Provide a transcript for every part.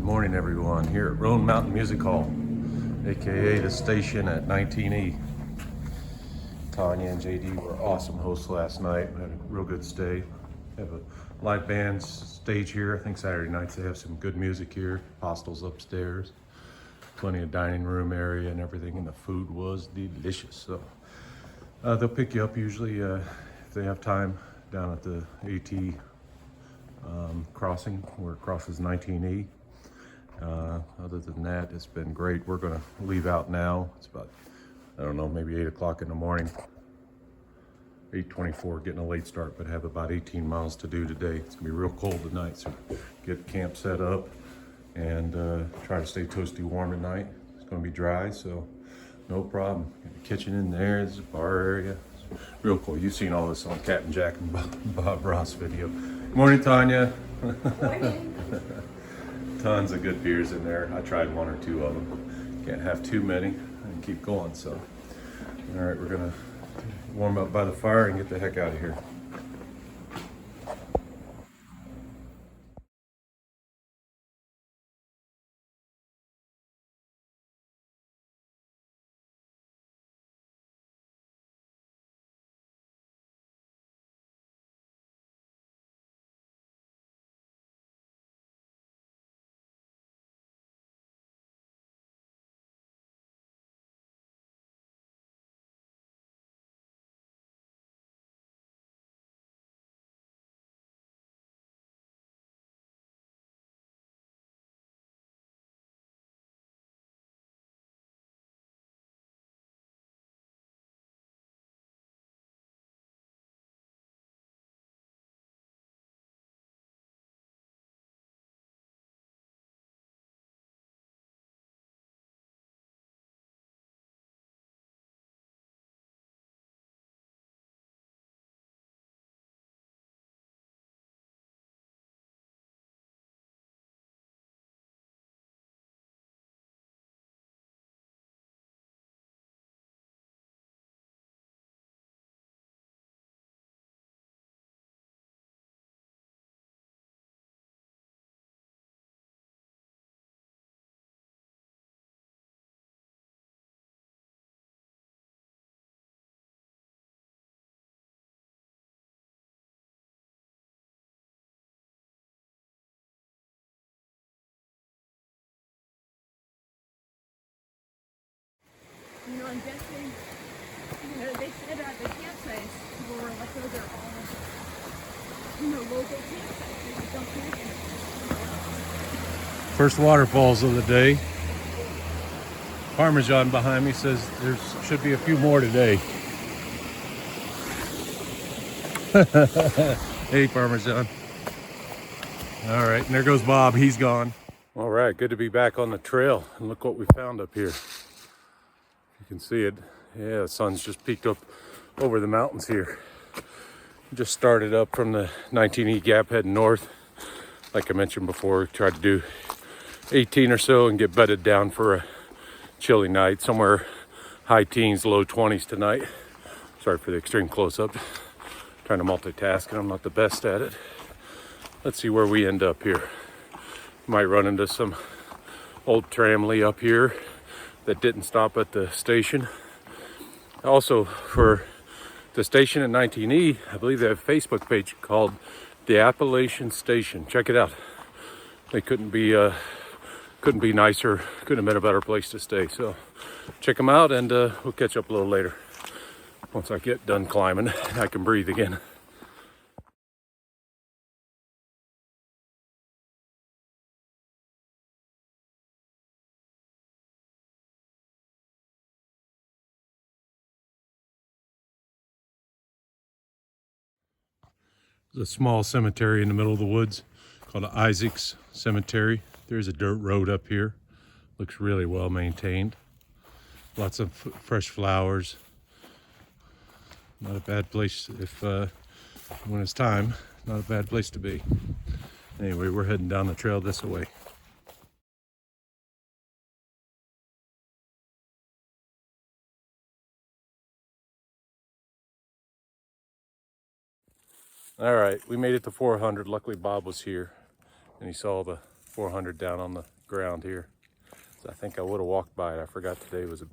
morning, everyone, here at Roan Mountain Music Hall, aka the station at 19E. Tanya and JD were awesome hosts last night. We had a real good stay. Have a live band stage here. I think Saturday nights they have some good music here. Hostels upstairs, plenty of dining room area and everything, and the food was delicious. So they'll pick you up usually if they have time down at the AT crossing where it crosses 19E. Other than that, it's been great. We're gonna leave out now. It's about, I don't know, maybe 8 o'clock in the morning. 8:24, getting a late start, but have about 18 miles to do today. It's gonna be real cold tonight, so get camp set up and try to stay toasty warm tonight. It's gonna be dry, so no problem. Got the kitchen in there, there's a bar area. It's real cool. You've seen all this on Captain Jack and Bob Ross video. Good morning, Tanya. Morning. Tons of good beers in there. I tried one or two of them. Can't have too many and keep going, so. All right, we're gonna warm up by the fire and get the heck out of here. You know, I'm guessing, they said at the campsites, people were like, those are all, local campsites. They just don't camping. First waterfalls of the day. Parmesan behind me says there should be a few more today. Hey, Parmesan. All right, and there goes Bob. He's gone. All right, good to be back on the trail. And look what we found up here. You can see it. Yeah, the sun's just peeked up over the mountains here. Just started up from the 19E gap heading north. Like I mentioned before, tried to do 18 or so and get bedded down for a chilly night. Somewhere high teens, low 20s tonight. Sorry for the extreme close-up. Trying to multitask and I'm not the best at it. Let's see where we end up here. Might run into some old tramley up here that didn't stop at the station. Also, for the station at 19E, I believe they have a Facebook page called the Appalachian Station. Check it out. They couldn't be nicer, couldn't have been a better place to stay. So check them out and we'll catch up a little later. Once I get done climbing, I can breathe again. There's a small cemetery in the middle of the woods called Isaac's Cemetery. There's a dirt road up here. Looks really well maintained. Lots of fresh flowers. Not a bad place if when it's time. Not a bad place to be. Anyway, we're heading down the trail this way. All right, we made it to 400. Luckily Bob was here and he saw the 400 down on the ground here. So I think I would have walked by it. I forgot today was a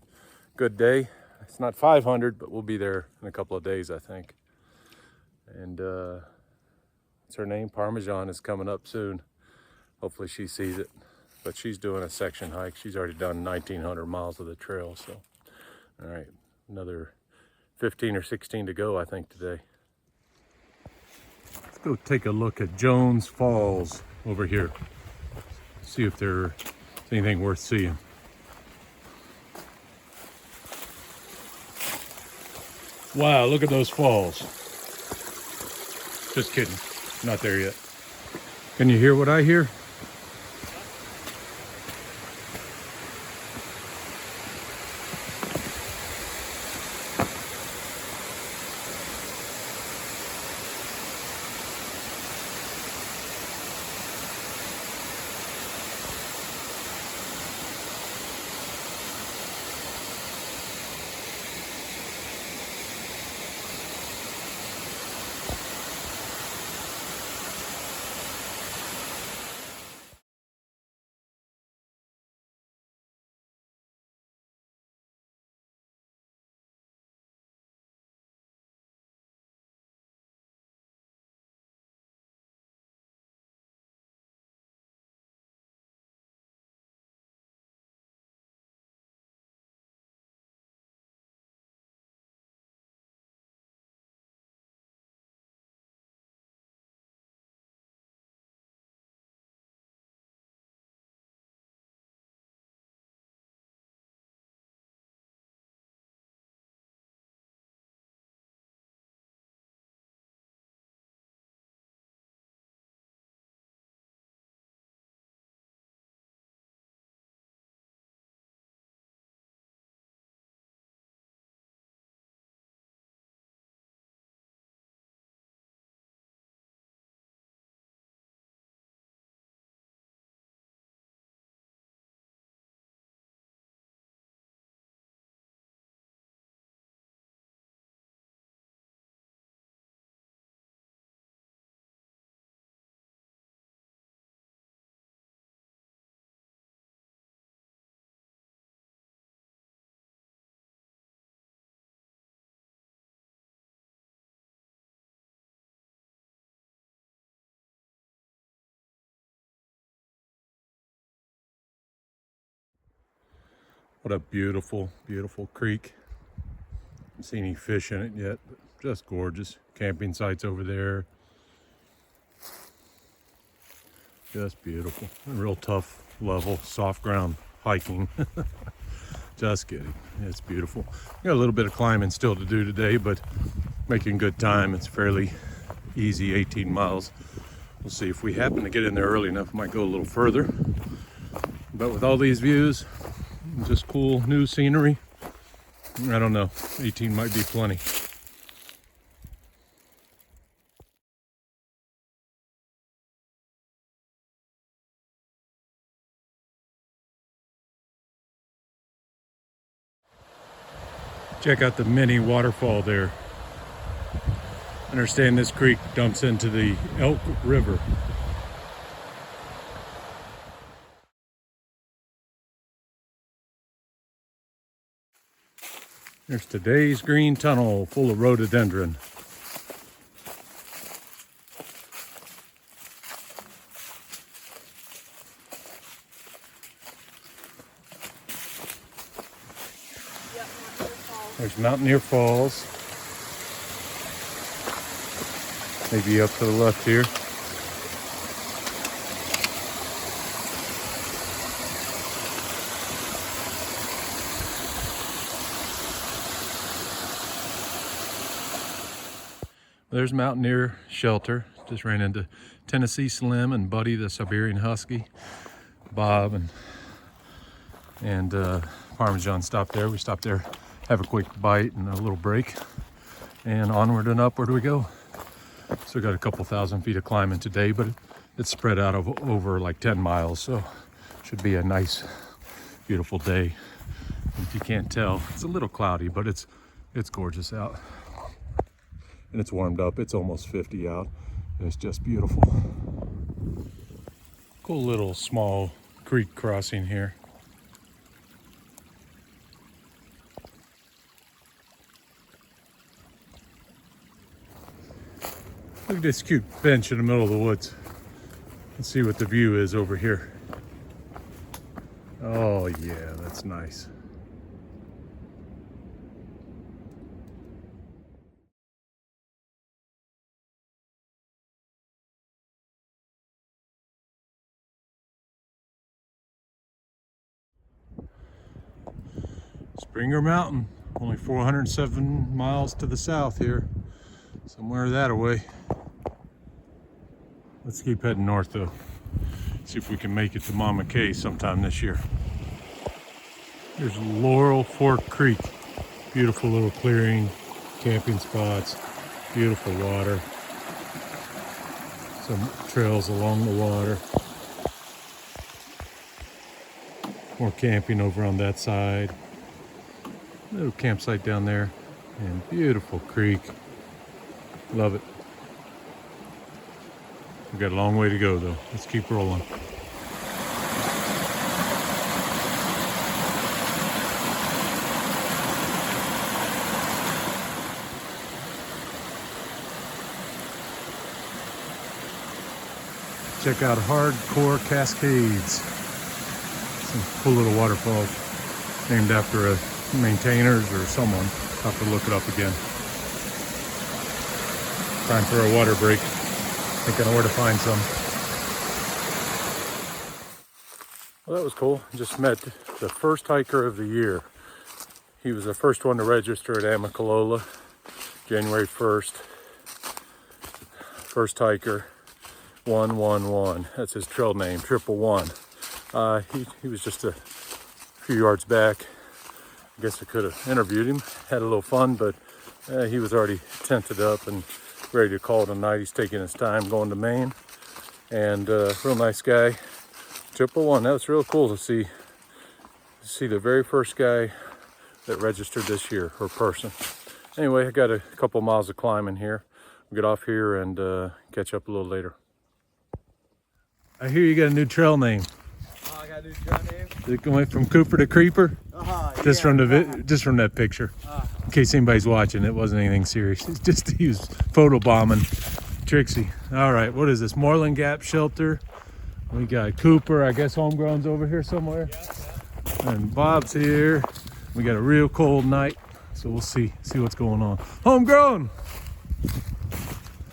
good day. It's not 500, but we'll be there in a couple of days, I think. And what's her name? Parmesan is coming up soon. Hopefully she sees it. But she's doing a section hike. She's already done 1,900 miles of the trail. So, all right, another 15 or 16 to go, I think, today. Let's go take a look at Jones Falls over here. See if there's anything worth seeing. Wow, look at those falls. Just kidding, not there yet. Can you hear what I hear? What a beautiful, beautiful creek. Haven't seen any fish in it yet, but just gorgeous. Camping sites over there. Just beautiful. A real tough level, soft ground hiking. Just kidding. It's beautiful. Got a little bit of climbing still to do today, but making good time. It's fairly easy, 18 miles. We'll see if we happen to get in there early enough, might go a little further. But with all these views, just cool new scenery, I don't know, 18 might be plenty. Check out the mini waterfall there. I understand this creek dumps into the Elk River. There's today's green tunnel full of rhododendron. There's Mountaineer Falls. Maybe up to the left here. There's Mountaineer Shelter. Just ran into Tennessee Slim and Buddy the Siberian Husky. Bob and Parmesan stopped there. We stopped there, have a quick bite and a little break. And onward and upward we go. So we got a couple thousand feet of climbing today, but it's spread out over like 10 miles. So should be a nice, beautiful day. If you can't tell, it's a little cloudy, but it's gorgeous out. And it's warmed up. It's almost 50 out. And it's just beautiful. Cool little small creek crossing here. Look at this cute bench in the middle of the woods. Let's see what the view is over here. Oh yeah, that's nice. Springer Mountain, only 407 miles to the south here. Somewhere that away. Let's keep heading north though. See if we can make it to Mama Kay sometime this year. Here's Laurel Fork Creek. Beautiful little clearing, camping spots, beautiful water. Some trails along the water. More camping over on that side. Little campsite down there. And beautiful creek. Love it. We've got a long way to go though. Let's keep rolling. Check out Hardcore Cascades. Some cool little waterfalls named after a maintainers or someone. I'll have to look it up again. Time for a water break. I think I know where to find some. Well, that was cool. Just met the first hiker of the year. He was the first one to register at Amicalola, January 1st. First hiker, 111. That's his trail name, 111. He was just a few yards back. I guess I could have interviewed him, had a little fun, but he was already tented up and ready to call it a night. He's taking his time going to Maine, and real nice guy. 111. That was real cool to see the very first guy that registered this year, or person. Anyway, I got a couple miles of climbing here. We'll get off here and catch up a little later. I hear you got a new trail name. I got a new trail name. It went from Cooper to Creeper. Just from just from that picture. In case anybody's watching, it wasn't anything serious. It's just he was photobombing Trixie. All right, what is this? Moreland Gap Shelter. We got Cooper. I guess Homegrown's over here somewhere. And Bob's here. We got a real cold night, so we'll see what's going on. Homegrown.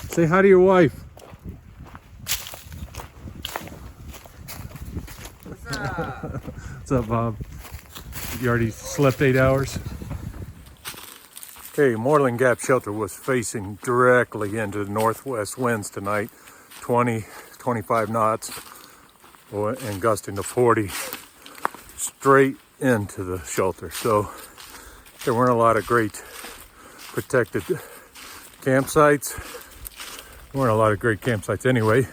Say hi to your wife. What's up? What's up, Bob? You already slept 8 hours? Okay, Moreland Gap Shelter was facing directly into the northwest winds tonight, 20, 25 knots, and gusting to 40, straight into the shelter. So there weren't a lot of great protected campsites. There weren't a lot of great campsites anyway.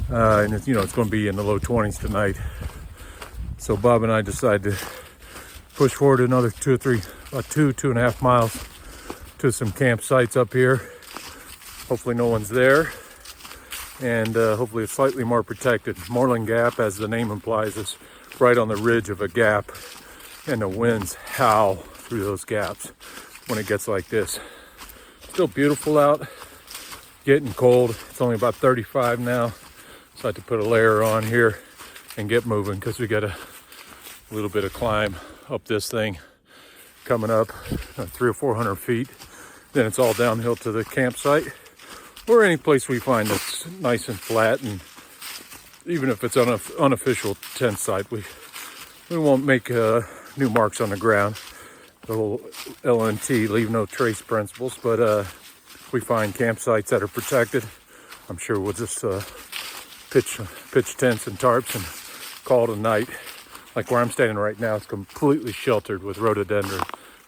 And it's going to be in the low 20s tonight. So Bob and I decided to push forward another 2.5 miles to some campsites up here. Hopefully no one's there, and hopefully it's slightly more protected. Moreland Gap, as the name implies, is right on the ridge of a gap, and the winds howl through those gaps when it gets like this. Still beautiful out, getting cold. It's only about 35 now, so I had to put a layer on here and get moving because we got a little bit of climb up this thing coming up 300 or 400 feet. Then it's all downhill to the campsite or any place we find that's nice and flat. And even if it's an unofficial tent site, we won't make new marks on the ground. The whole LNT, leave no trace principles. But if we find campsites that are protected, I'm sure we'll just pitch tents and tarps and call it a night. Like where I'm standing right now, it's completely sheltered with rhododendron,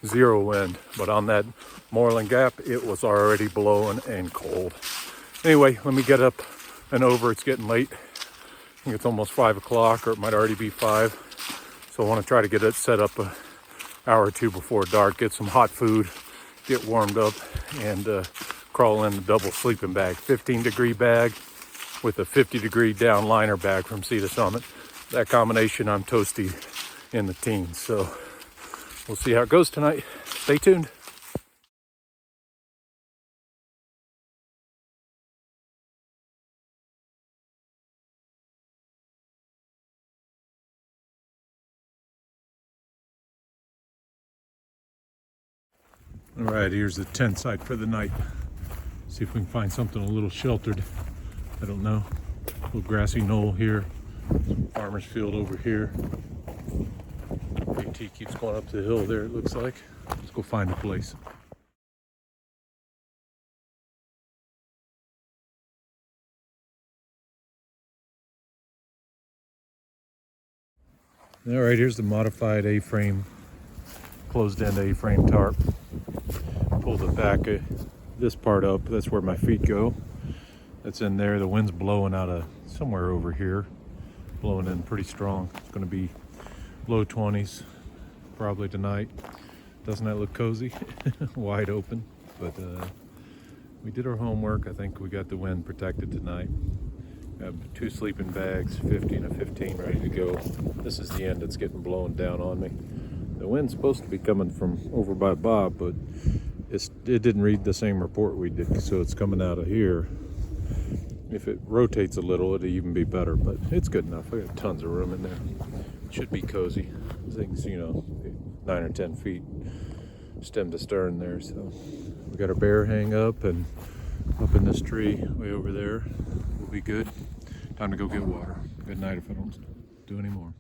zero wind. But on that Moreland Gap, it was already blowing and cold. Anyway, let me get up and over. It's getting late. I think it's almost 5 o'clock, or it might already be 5. So I want to try to get it set up an hour or two before dark, get some hot food, get warmed up, and crawl in the double sleeping bag. 15-degree bag with a 50-degree down liner bag from Sea to Summit. that combination, I'm toasty in the teens. So we'll see how it goes tonight. Stay tuned. All right, here's the tent site for the night. See if we can find something a little sheltered. I don't know. A little grassy knoll here. Some farmer's field over here. AT keeps going up the hill there, it looks like. Let's go find a place. All right, here's the modified A-frame, closed-end A-frame tarp. Pull the back of this part up. That's where my feet go. That's in there. The wind's blowing out of somewhere over here, blowing in pretty strong. It's going to be low 20s probably tonight. Doesn't that look cozy? Wide open. But we did our homework. I think we got the wind protected tonight. Have 2 sleeping bags, 50 and a 15 ready to go. This is the end that's getting blown down on me. The wind's supposed to be coming from over by Bob, but it didn't read the same report we did, so it's coming out of here. If it rotates a little, it'll even be better, but it's good enough. I got tons of room in there. It should be cozy. Things, 9 or 10 feet stem to stern there. So we got our bear hang up, and up in this tree way over there. We'll be good. Time to go get water. Good night if I don't do any more.